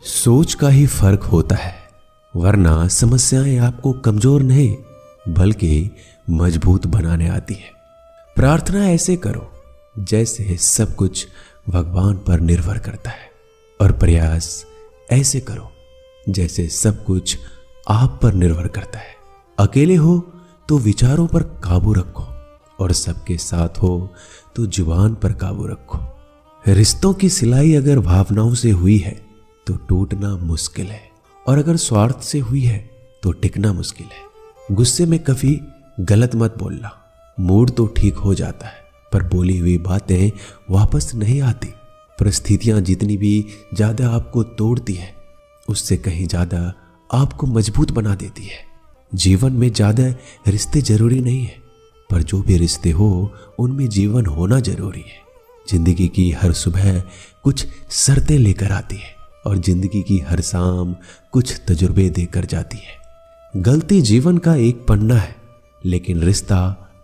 सोच का ही फर्क होता है, वरना समस्याएं आपको कमजोर नहीं बल्कि मजबूत बनाने आती है। प्रार्थना ऐसे करो जैसे सब कुछ भगवान पर निर्भर करता है, और प्रयास ऐसे करो जैसे सब कुछ आप पर निर्भर करता है। अकेले हो तो विचारों पर काबू रखो, और सबके साथ हो तो जुबान पर काबू रखो। रिश्तों की सिलाई अगर भावनाओं से हुई है तो टूटना मुश्किल है, और अगर स्वार्थ से हुई है तो टिकना मुश्किल है। गुस्से में कभी गलत मत बोलना। मूड तो ठीक हो जाता है, पर बोली हुई बातें वापस नहीं आती। परिस्थितियां जितनी भी ज्यादा आपको तोड़ती है, उससे कहीं ज्यादा आपको मजबूत बना देती है। जीवन में ज्यादा रिश्ते जरूरी नहीं है, पर जो भी रिश्ते हो उनमें जीवन होना जरूरी है। जिंदगी की हर सुबह कुछ शर्तें लेकर आती है, और जिंदगी की हर शाम कुछ तजुर्बे देकर जाती है। गलती जीवन का एक पन्ना है, लेकिन रिश्ता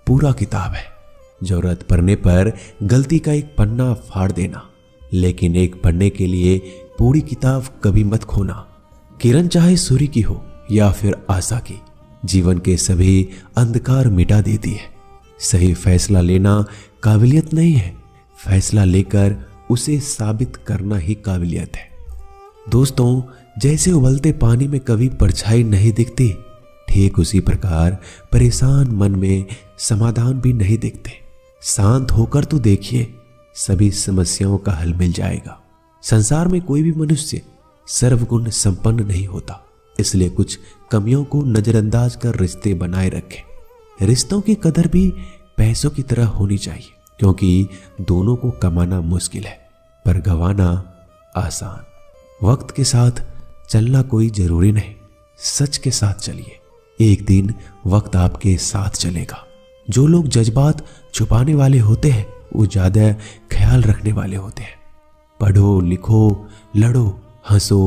पूरा किताब है। जरूरत पड़ने पर गलती का एक पन्ना फाड़ देना, लेकिन एक पन्ने के लिए पूरी किताब कभी मत खोना। किरण चाहे सूर्य की हो या फिर आशा की, जीवन के सभी अंधकार मिटा देती है। सही फैसला लेना काबिलियत नहीं है, फैसला लेकर उसे साबित करना ही काबिलियत है। दोस्तों, जैसे उबलते पानी में कभी परछाई नहीं दिखती, ठीक उसी प्रकार परेशान मन में समाधान भी नहीं दिखते। शांत होकर तो देखिए, सभी समस्याओं का हल मिल जाएगा। संसार में कोई भी मनुष्य सर्वगुण संपन्न नहीं होता, इसलिए कुछ कमियों को नजरअंदाज कर रिश्ते बनाए रखें। रिश्तों की कदर भी पैसों की तरह होनी चाहिए, क्योंकि दोनों को कमाना मुश्किल है पर गंवाना आसान। वक्त के साथ चलना कोई जरूरी नहीं, सच के साथ चलिए, एक दिन वक्त आपके साथ चलेगा। जो लोग जज्बात छुपाने वाले होते हैं वो ज्यादा ख्याल रखने वाले होते हैं। पढ़ो, लिखो, लड़ो, हंसो,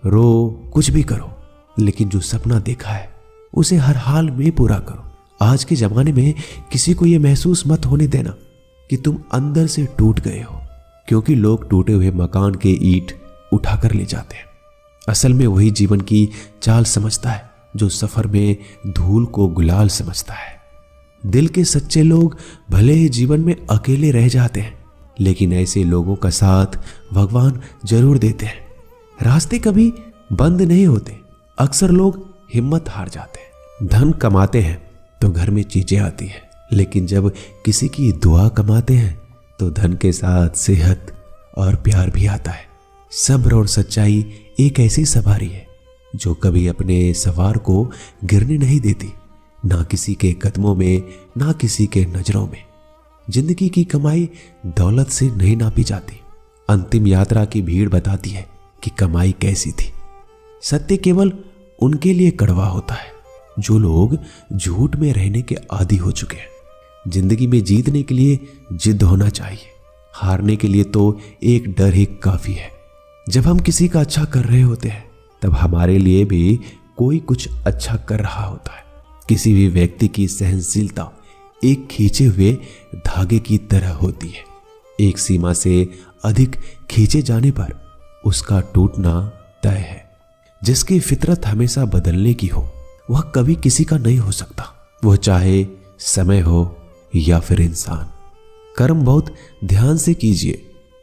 रो, कुछ भी करो, लेकिन जो सपना देखा है उसे हर हाल में पूरा करो। आज के जमाने में किसी को यह महसूस मत होने देना कि तुम अंदर से टूट गए हो, क्योंकि लोग टूटे हुए मकान के ईंट उठाकर ले जाते हैं। असल में वही जीवन की चाल समझता है जो सफर में धूल को गुलाल समझता है। दिल के सच्चे लोग भले ही जीवन में अकेले रह जाते हैं, लेकिन ऐसे लोगों का साथ भगवान जरूर देते हैं। रास्ते कभी बंद नहीं होते। अक्सर लोग हिम्मत हार जाते हैं। धन कमाते हैं तो घर में चीजें आती हैं, लेकिन जब किसी की दुआ कमाते हैं तो धन के साथ सेहत और प्यार भी आता है। सब्र और सच्चाई एक ऐसी सवारी है जो कभी अपने सवार को गिरने नहीं देती, ना किसी के कदमों में, ना किसी के नजरों में। जिंदगी की कमाई दौलत से नहीं नापी जाती। अंतिम यात्रा की भीड़ बताती है कि कमाई कैसी थी। सत्य केवल उनके लिए कड़वा होता है जो लोग झूठ में रहने के आदी हो चुके हैं। जिंदगी में जीतने के लिए जिद होना चाहिए, हारने के लिए तो एक डर ही काफी है। जब हम किसी का अच्छा कर रहे होते हैं तब हमारे लिए भी कोई कुछ अच्छा कर रहा होता है। किसी भी व्यक्ति की सहनशीलता एक खींचे हुए धागे की तरह होती है। एक सीमा से अधिक खींचे जाने पर उसका टूटना तय है। जिसकी फितरत हमेशा बदलने की हो वह कभी किसी का नहीं हो सकता, वह चाहे समय हो या फिर इंसान। कर्म बहुत ध्यान से कीजिए,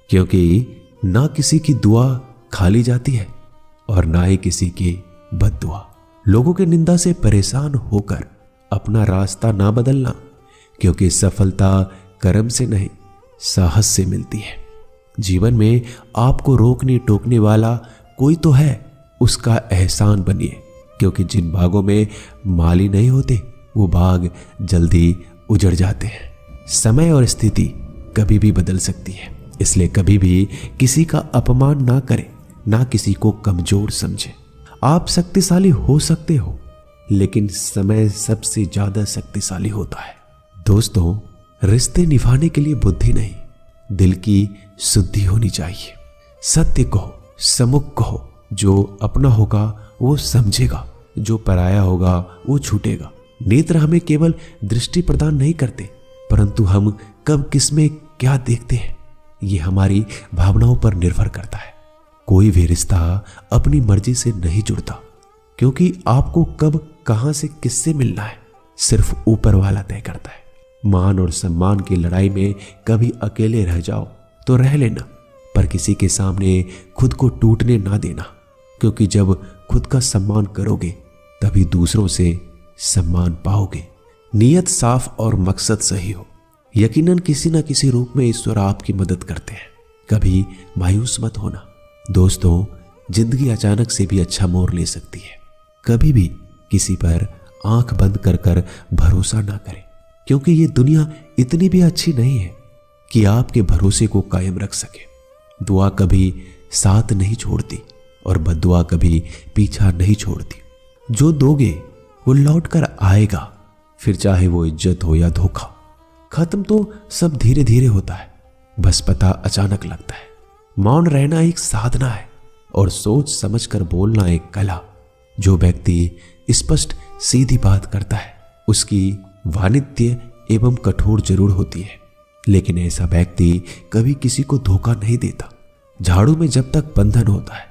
क्योंकि ना किसी की दुआ खाली जाती है और ना ही किसी की बद्दुआ। लोगों के निंदा से परेशान होकर अपना रास्ता ना बदलना, क्योंकि सफलता कर्म से नहीं साहस से मिलती है। जीवन में आपको रोकने टोकने वाला कोई तो है, उसका एहसान बनिए, क्योंकि जिन बागों में माली नहीं होते वो बाग जल्दी उजड़ जाते हैं। समय और स्थिति कभी भी बदल सकती है, इसलिए कभी भी किसी का अपमान ना करें, ना किसी को कमजोर समझे। आप शक्तिशाली हो सकते हो, लेकिन समय सबसे ज्यादा शक्तिशाली होता है। दोस्तों, रिश्ते निभाने के लिए बुद्धि नहीं, दिल की शुद्धि होनी चाहिए। सत्य कहो, सम्मुख कहो। जो अपना होगा वो समझेगा, जो पराया होगा वो छूटेगा। नेत्र हमें केवल दृष्टि प्रदान नहीं करते, परंतु हम कब किसमें क्या देखते हैं ये हमारी भावनाओं पर निर्भर करता है। कोई भी रिश्ता अपनी मर्जी से नहीं जुड़ता, क्योंकि आपको कब कहां से किससे मिलना है सिर्फ ऊपर वाला तय करता है। मान और सम्मान की लड़ाई में कभी अकेले रह जाओ तो रह लेना, पर किसी के सामने खुद को टूटने ना देना, क्योंकि जब खुद का सम्मान करोगे तभी दूसरों से सम्मान पाओगे। नीयत साफ और मकसद सही हो, यकीनन किसी न किसी रूप में ईश्वर आपकी मदद करते हैं। कभी मायूस मत होना दोस्तों, जिंदगी अचानक से भी अच्छा मोड़ ले सकती है। कभी भी किसी पर आंख बंद कर कर भरोसा ना करें, क्योंकि ये दुनिया इतनी भी अच्छी नहीं है कि आपके भरोसे को कायम रख सके। दुआ कभी साथ नहीं छोड़ती और बद्दुआ कभी पीछा नहीं छोड़ती। जो दोगे वो लौट कर आएगा, फिर चाहे वो इज्जत हो या धोखा। खत्म तो सब धीरे धीरे होता है, बस पता अचानक लगता है। मौन रहना एक साधना है और सोच समझकर बोलना एक कला। जो व्यक्ति स्पष्ट सीधी बात करता है उसकी वाणिज्य एवं कठोर जरूर होती है, लेकिन ऐसा व्यक्ति कभी किसी को धोखा नहीं देता। झाड़ू में जब तक बंधन होता है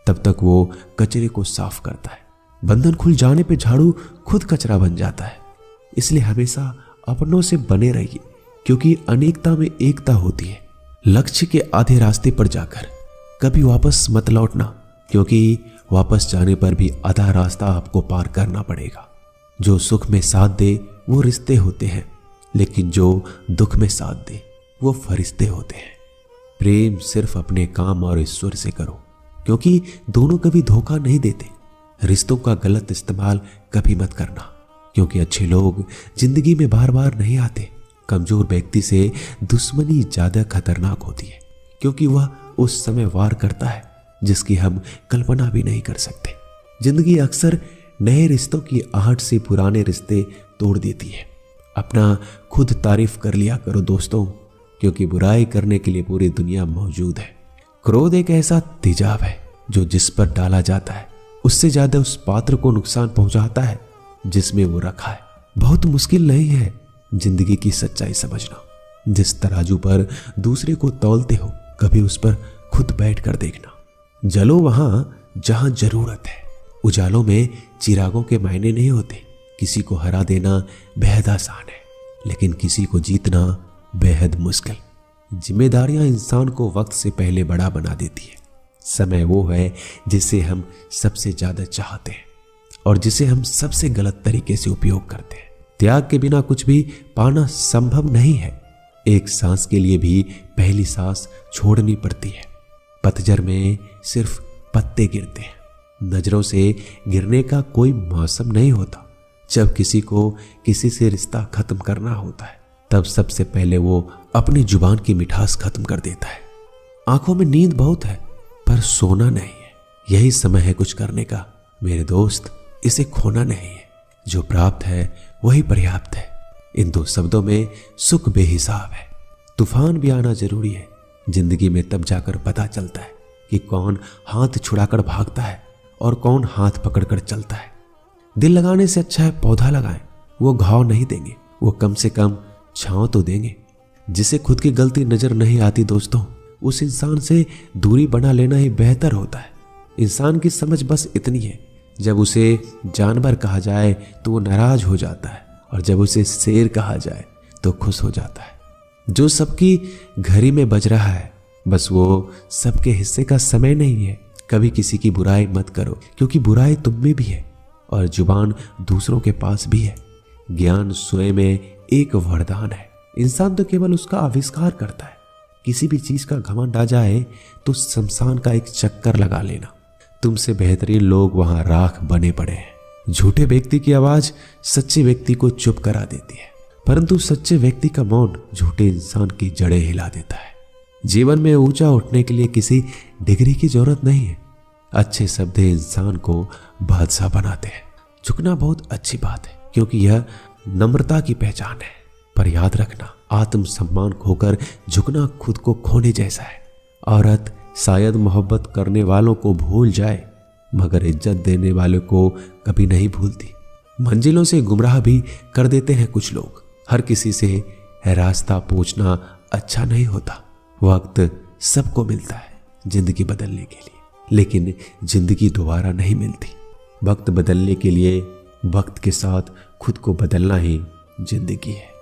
तब तक वो कचरे को साफ करता है। बंधन खुल जाने पे झाड़ू खुद कचरा बन जाता है। इसलिए हमेशा अपनों से बने रहिए, क्योंकि अनेकता में एकता होती है। लक्ष्य के आधे रास्ते पर जाकर कभी वापस मत लौटना, क्योंकि वापस जाने पर भी आधा रास्ता आपको पार करना पड़ेगा। जो सुख में साथ दे वो रिश्ते होते हैं, लेकिन जो दुख में साथ दे वो फरिश्ते होते हैं। प्रेम सिर्फ अपने काम और ईश्वर से करो, क्योंकि दोनों कभी धोखा नहीं देते। रिश्तों का गलत इस्तेमाल कभी मत करना, क्योंकि अच्छे लोग जिंदगी में बार बार नहीं आते। कमजोर व्यक्ति से दुश्मनी ज्यादा खतरनाक होती है, क्योंकि वह उस समय वार करता है जिसकी हम कल्पना भी नहीं कर सकते। जिंदगी अक्सर नए रिश्तों की आहट से पुराने रिश्ते तोड़ देती है। अपना खुद तारीफ कर लिया करो दोस्तों, क्योंकि बुराई करने के लिए पूरी दुनिया मौजूद है। क्रोध एक ऐसा तेजाब है जो जिस पर डाला जाता है उससे ज्यादा उस पात्र को नुकसान पहुंचाता है जिसमें वो रखा है। बहुत मुश्किल नहीं है जिंदगी की सच्चाई समझना। जिस तराजू पर दूसरे को तौलते हो कभी उस पर खुद बैठ कर देखना। जलो वहां जहां जरूरत है। उजालों में चिरागों के मायने नहीं होते। किसी को हरा देना बेहद आसान है, लेकिन किसी को जीतना बेहद मुश्किल। जिम्मेदारियां इंसान को वक्त से पहले बड़ा बना देती है। समय वो है जिसे हम सबसे ज्यादा चाहते हैं और जिसे हम सबसे गलत तरीके से उपयोग करते हैं। त्याग के बिना कुछ भी पाना संभव नहीं है। एक सांस के लिए भी पहली सांस छोड़नी पड़ती है। पतझड़ में सिर्फ पत्ते गिरते हैं। नजरों से गिरने का कोई मौसम नहीं होता। जब किसी को किसी से रिश्ता खत्म करना होता है तब सबसे पहले वो अपनी जुबान की मिठास खत्म कर देता है। आंखों में नींद बहुत है पर सोना नहीं है। यही समय है कुछ करने का मेरे दोस्त, इसे खोना नहीं है। जो प्राप्त है वही पर्याप्त है। इन दो शब्दों में सुख बेहिसाब है। तूफान भी आना जरूरी है। जिंदगी में तब जाकर पता चलता है कि कौन हाथ छुड़ाकर भागता है और कौन हाथ पकड़कर चलता है। दिल लगाने से अच्छा है पौधा लगाएं। वो घाव नहीं देंगे, वो कम से कम छांव तो देंगे। जिसे खुद की गलती नजर नहीं आती दोस्तों, उस इंसान से दूरी बना लेना ही बेहतर होता है। इंसान की समझ बस इतनी है, जब उसे जानवर कहा जाए तो वो नाराज हो जाता है और जब उसे शेर कहा जाए तो खुश हो जाता है। जो सबकी घड़ी में बज रहा है बस वो सबके हिस्से का समय नहीं है। कभी किसी की बुराई मत करो, क्योंकि बुराई तुम में भी है और जुबान दूसरों के पास भी है। ज्ञान स्वयं में एक वरदान है। इंसान तो केवल उसका आविष्कार करता है। किसी भी चीज का घमंड आ जाए तो शमशान का एक चक्कर लगा लेना। तुमसे बेहतरीन लोग वहां राख बने पड़े हैं। झूठे व्यक्ति की आवाज सच्चे व्यक्ति को चुप करा देती है, परंतु सच्चे व्यक्ति का मौन झूठे इंसान की जड़ें हिला देता है। जीवन में ऊंचा उठने के लिए किसी डिग्री की जरूरत नहीं है। अच्छे शब्द इंसान को बादशाह बनाते हैं। झुकना बहुत अच्छी बात है, क्योंकि यह नम्रता की पहचान है। पर याद रखना, आत्मसम्मान खोकर झुकना खुद को खोने जैसा है। औरत शायद मोहब्बत करने वालों को भूल जाए, मगर इज्जत देने वालों को कभी नहीं भूलती। मंजिलों से गुमराह भी कर देते हैं कुछ लोग। हर किसी से रास्ता पूछना अच्छा नहीं होता। वक्त सबको मिलता है जिंदगी बदलने के लिए। लेकिन जिंदगी दोबारा नहीं मिलती। वक्त बदलने के लिए वक्त के साथ खुद को बदलना ही जिंदगी है।